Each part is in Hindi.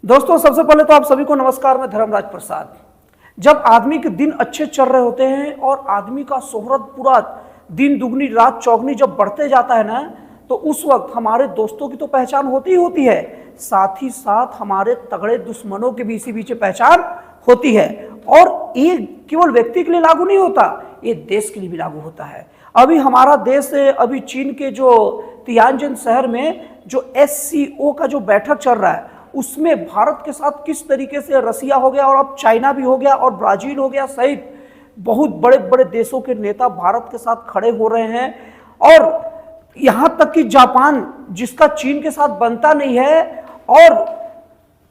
दोस्तों सबसे पहले तो आप सभी को नमस्कार। मैं धर्मराज प्रसाद। जब आदमी के दिन अच्छे चल रहे होते हैं और आदमी का शोहरत पूरा दिन दुगनी रात चौगनी जब बढ़ते जाता है ना, तो उस वक्त हमारे दोस्तों की तो पहचान होती ही होती है, साथ ही साथ हमारे तगड़े दुश्मनों की भी इसी बीच पहचान होती है। और ये केवल व्यक्ति के लिए लागू नहीं होता, ये देश के लिए भी लागू होता है। अभी हमारा देश अभी चीन के जो तियानजिन शहर में जो SCO का जो बैठक चल रहा है, उसमें भारत के साथ किस तरीके से रसिया हो गया और अब चाइना भी हो गया और ब्राजील हो गया सहित बहुत बड़े बड़े देशों के नेता भारत के साथ खड़े हो रहे हैं। और यहां तक कि जापान, जिसका चीन के साथ बनता नहीं है, और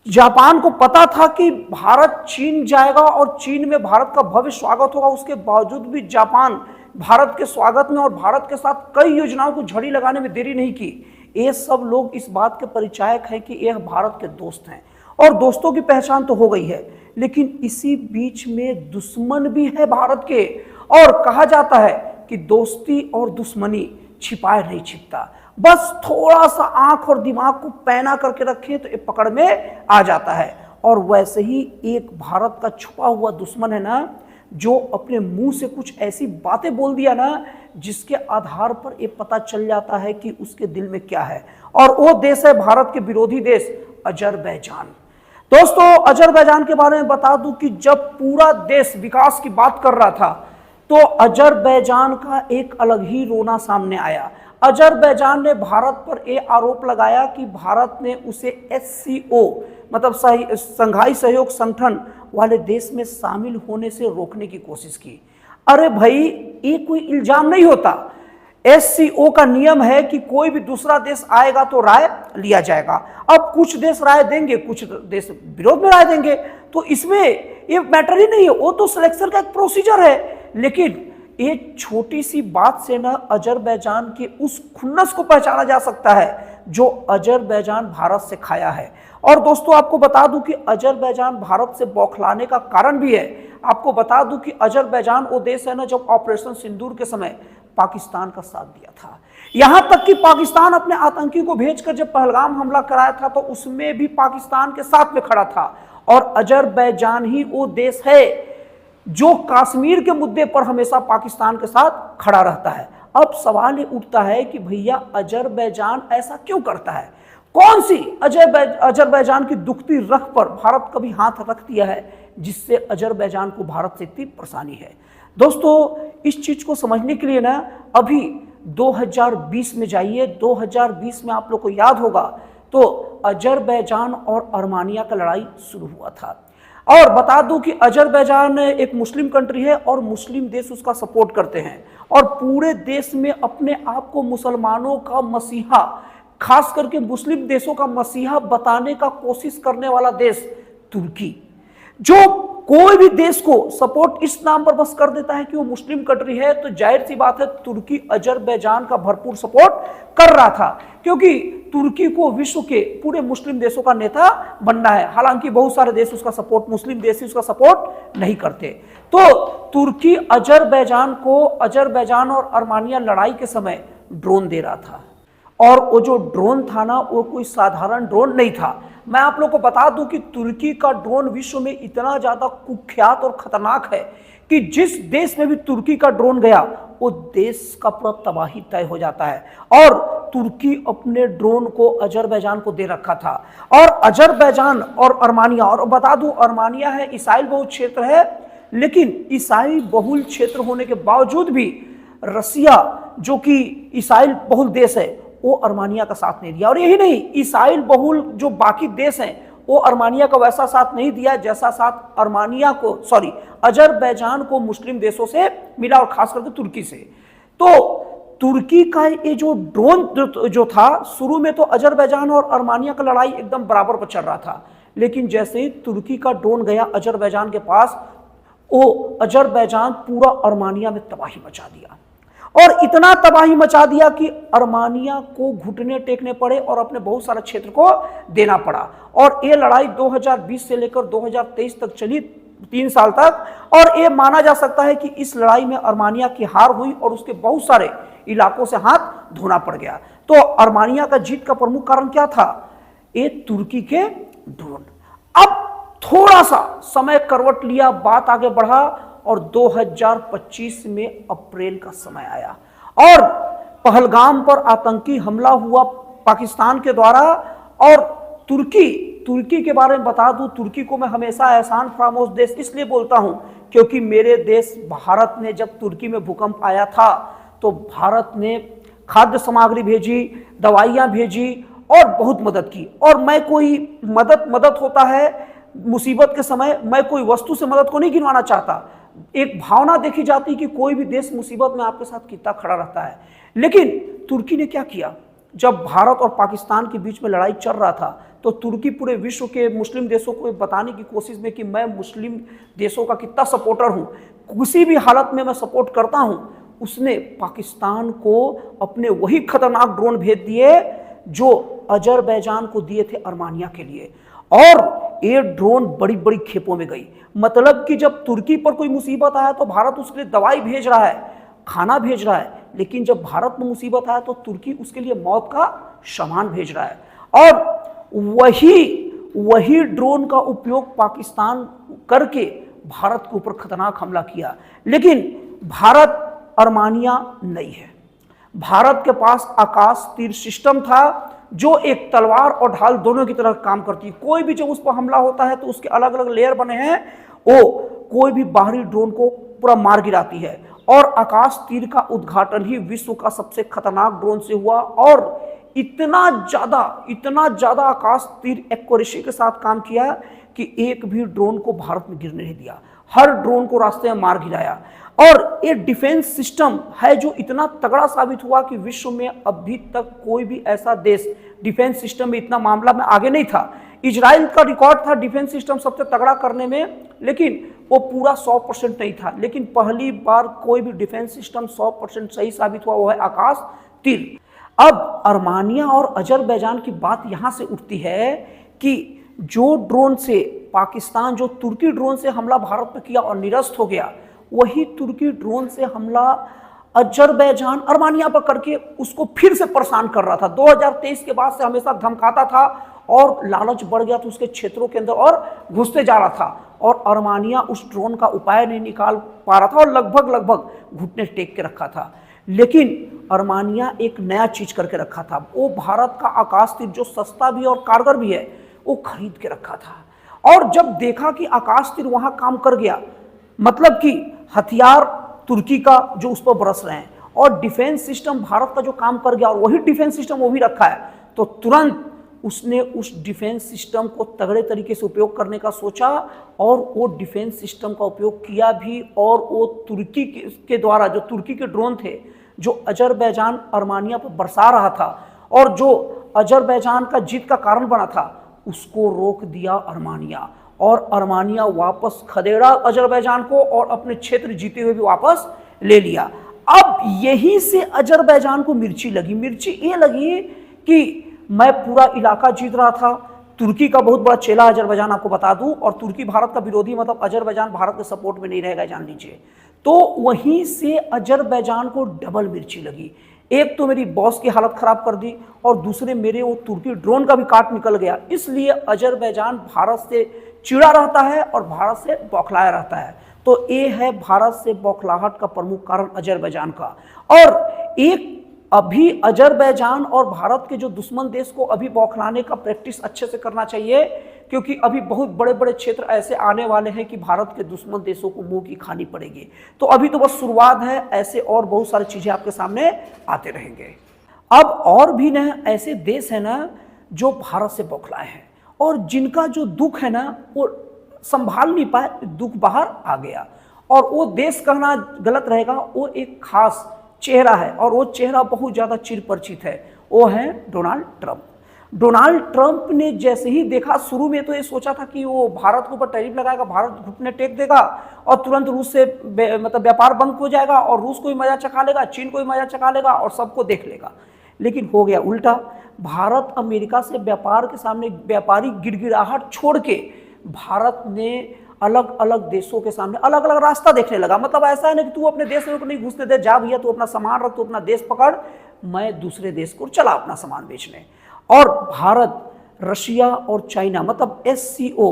जापान को पता था कि भारत चीन जाएगा और चीन में भारत का भव्य स्वागत होगा, उसके बावजूद भी जापान भारत के स्वागत में और भारत के साथ कई योजनाओं को झड़ी लगाने में देरी नहीं की। ये सब लोग इस बात के परिचायक हैं कि यह भारत के दोस्त हैं और दोस्तों की पहचान तो हो गई है, लेकिन इसी बीच में दुश्मन भी है भारत के। और कहा जाता है कि दोस्ती और दुश्मनी छिपाए नहीं छिपता, बस थोड़ा सा आंख और दिमाग को पैना करके रखें तो ये पकड़ में आ जाता है। और वैसे ही एक भारत का छुपा हुआ दुश्मन है ना, जो अपने मुंह से कुछ ऐसी बातें बोल दिया ना, जिसके आधार पर ये पता चल जाता है कि उसके दिल में क्या है। और वो देश है भारत के विरोधी देश अजरबैजान। दोस्तों अजरबैजान के बारे में बता दूं कि जब पूरा देश विकास की बात कर रहा था, तो अजरबैजान का एक अलग ही रोना सामने आया। अजरबैजान ने भारत पर यह आरोप लगाया कि भारत ने उसे SCO मतलब संघाई सहयोग संगठन वाले देश में शामिल होने से रोकने की कोशिश की। अरे भाई, ये कोई इल्जाम नहीं होता। SCO का नियम है कि कोई भी दूसरा देश आएगा तो राय लिया जाएगा। अब कुछ देश राय देंगे, कुछ देश विरोध में राय देंगे, तो इसमें ये मैटर ही नहीं है, वो तो सिलेक्शन का एक प्रोसीजर है। लेकिन एक छोटी सी बात से ना अजरबैजान के उस खुन्नस को पहचाना जा सकता है जो अजरबैजान भारत से खाया है। और दोस्तों आपको बता दूं कि अजरबैजान भारत से बौखलाने का कारण भी है। आपको बता दूं कि अजरबैजान वो देश है ना, जब ऑपरेशन सिंदूर के समय पाकिस्तान का साथ दिया था। यहां तक कि पाकिस्तान अपने आतंकी को भेजकर जब पहलगाम हमला कराया था, तो उसमें भी पाकिस्तान के साथ में खड़ा था। और अजरबैजान ही वो देश है जो कश्मीर के मुद्दे पर हमेशा पाकिस्तान के साथ खड़ा रहता है। अब सवाल ये उठता है कि भैया अजरबैजान ऐसा क्यों करता है? कौन सी अजरबैजान की दुखती रख पर भारत कभी हाथ रख दिया है जिससे अजरबैजान को भारत से इतनी परेशानी है? दोस्तों इस चीज को समझने के लिए ना अभी 2020 में जाइए। 2020 में आप लोग को याद होगा तो अजरबैजान और अर्मानिया का लड़ाई शुरू हुआ था। और बता दूं कि अजरबैजान एक मुस्लिम कंट्री है और मुस्लिम देश उसका सपोर्ट करते हैं, और पूरे देश में अपने आप को मुसलमानों का मसीहा, खास करके मुस्लिम देशों का मसीहा बताने का कोशिश करने वाला देश तुर्की, जो कोई भी देश को सपोर्ट इस नाम पर बस कर देता है कि वो मुस्लिम कंट्री है, तो जाहिर सी बात है तुर्की अजरबैजान का भरपूर सपोर्ट कर रहा था, क्योंकि तुर्की को विश्व के पूरे मुस्लिम देशों का नेता बनना है। हालांकि बहुत सारे देश उसका सपोर्ट, मुस्लिम देश उसका सपोर्ट नहीं करते। तो तुर्की अजरबैजान और अर्मानिया लड़ाई के समय ड्रोन दे रहा था, और वो जो ड्रोन था ना, वो कोई साधारण ड्रोन नहीं था। मैं आप लोग को बता दूं कि तुर्की का ड्रोन विश्व में इतना ज्यादा कुख्यात और खतरनाक है कि जिस देश में भी तुर्की का ड्रोन गया, वो देश का पूरा तबाही तय हो जाता है। और तुर्की अपने ड्रोन को अजरबैजान को दे रखा था। और अजरबैजान और अर्मानिया, और बता दूं अर्मानिया है ईसाई बहुल क्षेत्र है, लेकिन ईसाई बहुल क्षेत्र होने के बावजूद भी रसिया जो कि ईसाई बहुल देश है, वो अर्मानिया का साथ नहीं दिया। और यही नहीं, ईसाई बहुल जो बाकी देश हैं वो अर्मानिया का वैसा साथ नहीं दिया जैसा साथ अजरबैजान को मुस्लिम देशों से मिला, और खास करके तुर्की से। तो तुर्की का ये जो ड्रोन जो था, शुरू में तो अजरबैजान और अर्मानिया का लड़ाई एकदम बराबर पर चल रहा था, लेकिन जैसे ही तुर्की का ड्रोन गया अजरबैजान के पास, वो अजरबैजान पूरा अर्मानिया में तबाही मचा दिया। और इतना तबाही मचा दिया कि अर्मानिया को घुटने टेकने पड़े और अपने बहुत सारे क्षेत्र को देना पड़ा। और ये लड़ाई 2020 से लेकर 2023 तक चली, 3 साल तक। और ये माना जा सकता है कि इस लड़ाई में अर्मानिया की हार हुई और उसके बहुत सारे इलाकों से हाथ धोना पड़ गया। तो अर्मानिया का जीत का प्रमुख कारण क्या था? ये तुर्की के ड्रोन। अब थोड़ा सा समय करवट लिया, बात आगे बढ़ा और 2025 में अप्रैल का समय आया और पहलगाम पर आतंकी हमला हुआ पाकिस्तान के द्वारा। और तुर्की के बारे में बता दूं, तुर्की को मैं हमेशा एहसान फरामोश देश इसलिए बोलता हूं क्योंकि मेरे देश भारत ने जब तुर्की में भूकंप आया था तो भारत ने खाद्य सामग्री भेजी, दवाइयां भेजी और बहुत मदद की। और मैं कोई मदद होता है मुसीबत के समय, मैं कोई वस्तु से मदद को नहीं गिनवाना चाहता, एक भावना देखी जाती कि कोई भी देश मुसीबत में आपके साथ कितना खड़ा रहता है। लेकिन तुर्की ने क्या किया, जब भारत और पाकिस्तान के बीच में लड़ाई चल रहा था तो तुर्की पूरे विश्व के मुस्लिम देशों को बताने की कोशिश में कि मैं मुस्लिम देशों का कितना सपोर्टर हूं, किसी भी हालत में मैं सपोर्ट करता हूं, उसने पाकिस्तान को अपने वही खतरनाक ड्रोन भेज दिए जो अजरबैजान को दिए थे अर्मानिया के लिए। और ये ड्रोन बड़ी बड़ी खेपों में गई। मतलब कि जब तुर्की पर कोई मुसीबत आया तो भारत उसके लिए दवाई भेज रहा है, खाना भेज रहा है, लेकिन जब भारत में मुसीबत आया तो तुर्की उसके लिए मौत का सामान भेज रहा है। और वही ड्रोन का उपयोग पाकिस्तान करके भारत के ऊपर खतरनाक हमला किया। लेकिन भारत अर्मानिया नहीं है। भारत के पास आकाश तीर सिस्टम था जो एक तलवार और ढाल दोनों की तरह काम करती है। कोई भी जब उस पर हमला होता है तो उसके अलग अलग लेयर बने हैं, वो कोई भी बाहरी ड्रोन को पूरा मार गिराती है। और आकाश तीर का उद्घाटन ही विश्व का सबसे खतरनाक ड्रोन से हुआ और इतना ज्यादा आकाश तीर एक्यूरेसी के साथ काम किया कि एक भी ड्रोन को भारत में गिरने नहीं दिया, हर ड्रोन को रास्ते में मार गिराया। और ये डिफेंस सिस्टम है जो इतना तगड़ा साबित हुआ कि विश्व में अभी तक कोई भी ऐसा देश डिफेंस सिस्टम में इतना मामला में आगे नहीं था। इजराइल का रिकॉर्ड था डिफेंस सिस्टम सबसे तगड़ा करने में, लेकिन वो पूरा 100% नहीं था। लेकिन पहली बार कोई भी डिफेंस सिस्टम 100% सही साबित हुआ, वो है आकाश तीर। अब अर्मानिया और अजरबैजान की बात यहां से उठती है कि जो ड्रोन से पाकिस्तान, जो तुर्की ड्रोन से हमला भारत पर किया और निरस्त हो गया, वही तुर्की ड्रोन से हमला अजरबैजान अर्मानिया पर करके उसको फिर से परेशान कर रहा था। 2023 के बाद से हमेशा धमकाता था और लालच बढ़ गया तो उसके क्षेत्रों के अंदर और घुसते जा रहा था। और अर्मानिया उस ड्रोन का उपाय नहीं निकाल पा रहा था और लगभग घुटने टेक के रखा था। लेकिन अर्मानिया एक नया चीज करके रखा था, वो भारत का आकाश तीर जो सस्ता भी और कारगर भी है वो खरीद के रखा था। और जब देखा कि आकाश तीर वहां काम कर गया, मतलब कि हथियार तुर्की का जो उस पर बरस रहे हैं और डिफेंस सिस्टम भारत का जो काम कर गया और वही डिफेंस सिस्टम वो भी रखा है, तो तुरंत उसने उस डिफेंस सिस्टम को तगड़े तरीके से उपयोग करने का सोचा और वो डिफेंस सिस्टम का उपयोग किया भी। और वो तुर्की के द्वारा, जो तुर्की के ड्रोन थे जो अजरबैजान अर्मानिया पर बरसा रहा था और जो अजरबैजान का जीत का कारण बना था, उसको रोक दिया अर्मानिया। और अर्मानिया वापस खदेड़ा अजरबैजान को और अपने क्षेत्र जीते हुए भी वापस ले लिया। अब यहीं से अजरबैजान को मिर्ची ये लगी कि मैं पूरा इलाका जीत रहा था। तुर्की का बहुत बड़ा चेला अजरबैजान, आपको बता दूं, और तुर्की भारत का विरोधी, मतलब अजरबैजान भारत के सपोर्ट में नहीं रहेगा, जान लीजिए। तो वहीं से अजरबैजान को डबल मिर्ची लगी। एक तो मेरी बॉस की हालत खराब कर दी और दूसरे मेरे वो तुर्की ड्रोन का भी काट निकल गया। इसलिए अजरबैजान भारत से चिड़ा रहता है और भारत से बौखलाया रहता है। तो ये है भारत से बौखलाहट का प्रमुख कारण अजरबैजान का। और एक अभी अजरबैजान और भारत के जो दुश्मन देश को अभी बौखलाने का प्रैक्टिस अच्छे से करना चाहिए, क्योंकि अभी बहुत बड़े बड़े क्षेत्र ऐसे आने वाले हैं कि भारत के दुश्मन देशों को मुंह की खानी पड़ेगी। तो अभी तो बस शुरुआत है, ऐसे और बहुत सारी चीजें आपके सामने आते रहेंगे। अब और भी न ऐसे देश है ना जो भारत से बौखलाए हैं और जिनका जो दुख है ना वो संभाल नहीं पाए, दुख बाहर आ गया। और वो देश कहना गलत रहेगा, वो एक खास चेहरा है और वो चेहरा बहुत ज्यादा चिरपरिचित है, वो है डोनाल्ड ट्रंप। डोनाल्ड ट्रंप ने जैसे ही देखा, शुरू में तो ये सोचा था कि वो भारत के ऊपर टैरिफ लगाएगा, भारत घुटने टेक देगा और तुरंत रूस से मतलब व्यापार बंद हो जाएगा और रूस को भी मजा चखा लेगा, चीन को भी मजा चखा लेगा और सबको देख लेगा। लेकिन हो गया उल्टा। भारत अमेरिका से व्यापार के सामने व्यापारी गिड़गिड़ाहट छोड़ के भारत ने अलग अलग देशों के सामने अलग अलग रास्ता देखने लगा। मतलब ऐसा है ना कि तू अपने देश में नहीं घुसने दे, जा भैया, तू अपना सामान रख, तू अपना देश पकड़, मैं दूसरे देश को चला अपना सामान बेचने। और भारत रशिया और चाइना मतलब SCO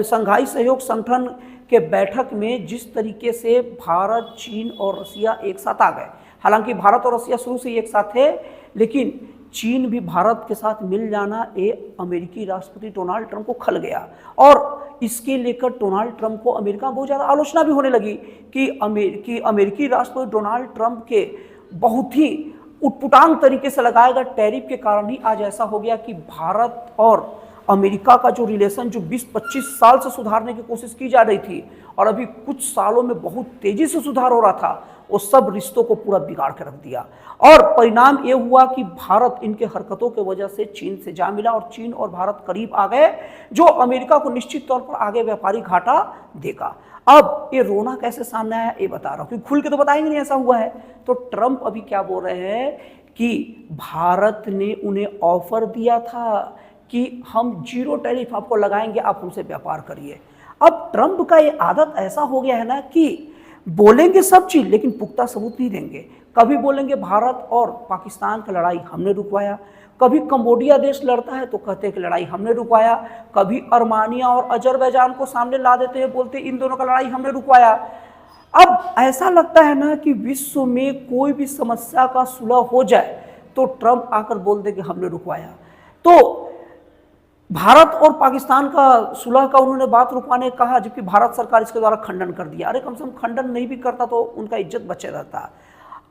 शंघाई सहयोग संगठन के बैठक में जिस तरीके से भारत, चीन और रसिया एक साथ आ गए, हालांकि भारत और रसिया शुरू से एक साथ थे, लेकिन चीन भी भारत के साथ मिल जाना ये अमेरिकी राष्ट्रपति डोनाल्ड ट्रंप को खल गया और इसके लेकर डोनाल्ड ट्रंप को अमेरिका में बहुत ज़्यादा आलोचना भी होने लगी कि अमेरिकी राष्ट्रपति डोनाल्ड ट्रंप के बहुत ही उटपुटांग तरीके से लगाए गए टैरिफ के कारण ही आज ऐसा हो गया कि भारत और अमेरिका का जो रिलेशन जो 20-25 साल से सुधारने की कोशिश की जा रही थी और अभी कुछ सालों में बहुत तेजी से सुधार हो रहा था, वो सब रिश्तों को पूरा बिगाड़ कर रख दिया। और परिणाम ये हुआ कि भारत इनके हरकतों की वजह से चीन से जा मिला और चीन और भारत करीब आ गए, जो अमेरिका को निश्चित तौर पर आगे व्यापारिक घाटा देगा। अब ये रोना कैसे सामने आया ये बता रहा हूं, क्योंकि खुल के तो बताएंगे नहीं ऐसा हुआ है। तो ट्रंप अभी क्या बोल रहे हैं कि भारत ने उन्हें ऑफर दिया था कि हम 0 टैरिफ आपको लगाएंगे, आप हमसे व्यापार करिए। अब ट्रंप का ये आदत ऐसा हो गया है ना कि बोलेंगे सब चीज लेकिन पुख्ता सबूत नहीं देंगे। कभी बोलेंगे भारत और पाकिस्तान की लड़ाई हमने रुकवाया, कभी कंबोडिया देश लड़ता है तो कहते हैं कि लड़ाई हमने रुकवाया, कभी अर्मानिया और अजरबैजान को सामने ला देते हैं, बोलते हैं इन दोनों का लड़ाई हमने रुकवाया। अब ऐसा लगता है ना कि विश्व में कोई भी समस्या का सुलह हो जाए तो ट्रंप आकर बोल दे कि हमने रुकवाया। तो भारत और पाकिस्तान का सुलह का उन्होंने बात रुकवाने कहा, जबकि भारत सरकार इसके द्वारा खंडन कर दिया। अरे कम से कम खंडन नहीं भी करता तो उनका इज्जत बचे रहता।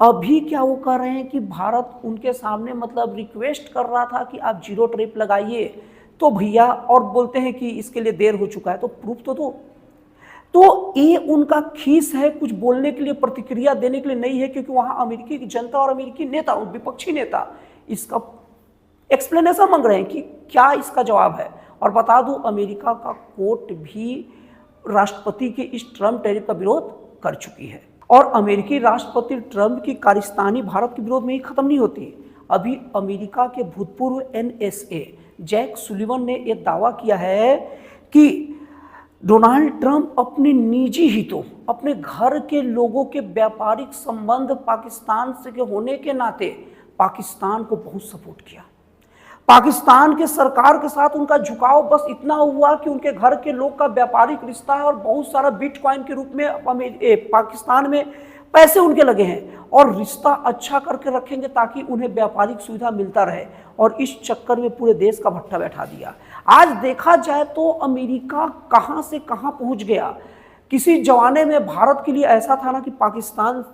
अभी क्या वो कर रहे हैं कि भारत उनके सामने मतलब रिक्वेस्ट कर रहा था कि आप 0 टैरिफ लगाइए, तो भैया और बोलते हैं कि इसके लिए देर हो चुका है, तो प्रूफ तो दो। तो ये उनका खीस है, कुछ बोलने के लिए, प्रतिक्रिया देने के लिए नहीं है, क्योंकि वहां अमेरिकी की जनता और अमेरिकी नेता, विपक्षी नेता इसका एक्सप्लेनेशन मांग रहे हैं कि क्या इसका जवाब है। और बता दूं अमेरिका का कोर्ट भी राष्ट्रपति के इस ट्रंप टैरिफ का विरोध कर चुकी है और अमेरिकी राष्ट्रपति ट्रंप की कारस्तानी भारत के विरोध में ही खत्म नहीं होती। अभी अमेरिका के भूतपूर्व NSA जैक सुलिवन ने यह दावा किया है कि डोनाल्ड ट्रंप अपने निजी हितों, अपने घर के लोगों के व्यापारिक संबंध पाकिस्तान से होने के नाते पाकिस्तान को बहुत सपोर्ट किया। पाकिस्तान के सरकार के साथ उनका झुकाव बस इतना हुआ कि उनके घर के लोग का व्यापारिक रिश्ता है और बहुत सारा बिटकॉइन के रूप में पाकिस्तान में पैसे उनके लगे हैं और रिश्ता अच्छा करके रखेंगे ताकि उन्हें व्यापारिक सुविधा मिलता रहे, और इस चक्कर में पूरे देश का भट्टा बैठा दिया। आज देखा जाए तो अमेरिका कहां से कहां पहुंच गया। किसी जमाने में भारत के लिए ऐसा था ना कि पाकिस्तान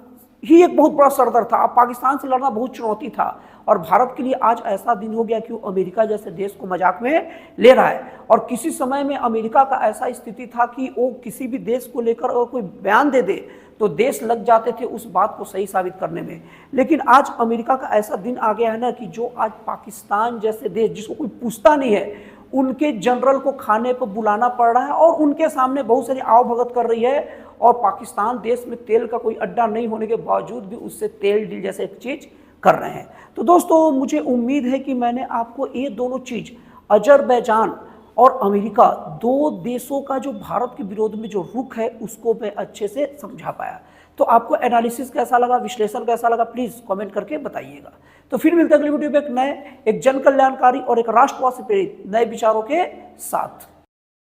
ही एक बहुत बड़ा सरदर था, अब पाकिस्तान से लड़ना बहुत चुनौती था, और भारत के लिए आज ऐसा दिन हो गया कि वो अमेरिका जैसे देश को मजाक में ले रहा है। और किसी समय में अमेरिका का ऐसा स्थिति था कि वो किसी भी देश को लेकर कोई बयान दे दे तो देश लग जाते थे उस बात को सही साबित करने में। लेकिन आज अमेरिका का ऐसा दिन आ गया है ना कि जो आज पाकिस्तान जैसे देश जिसको कोई पूछता नहीं है, उनके जनरल को खाने पर बुलाना पड़ रहा है और उनके सामने बहुत सारी आवभगत कर रही है, और पाकिस्तान देश में तेल का कोई अड्डा नहीं होने के बावजूद भी उससे तेल डील जैसे एक चीज़ कर रहे हैं। तो दोस्तों मुझे उम्मीद है कि मैंने आपको ये दोनों चीज़, अजरबैजान और अमेरिका, 2 देशों का जो भारत के विरोध में जो रुख है उसको मैं अच्छे से समझा पाया। तो आपको एनालिसिस कैसा लगा, विश्लेषण कैसा लगा, प्लीज़ कमेंट करके बताइएगा। तो फिर मिलते हैं अगली वीडियो में एक नए, एक जन कल्याणकारी और एक राष्ट्रवाद से प्रेरित नए विचारों के साथ।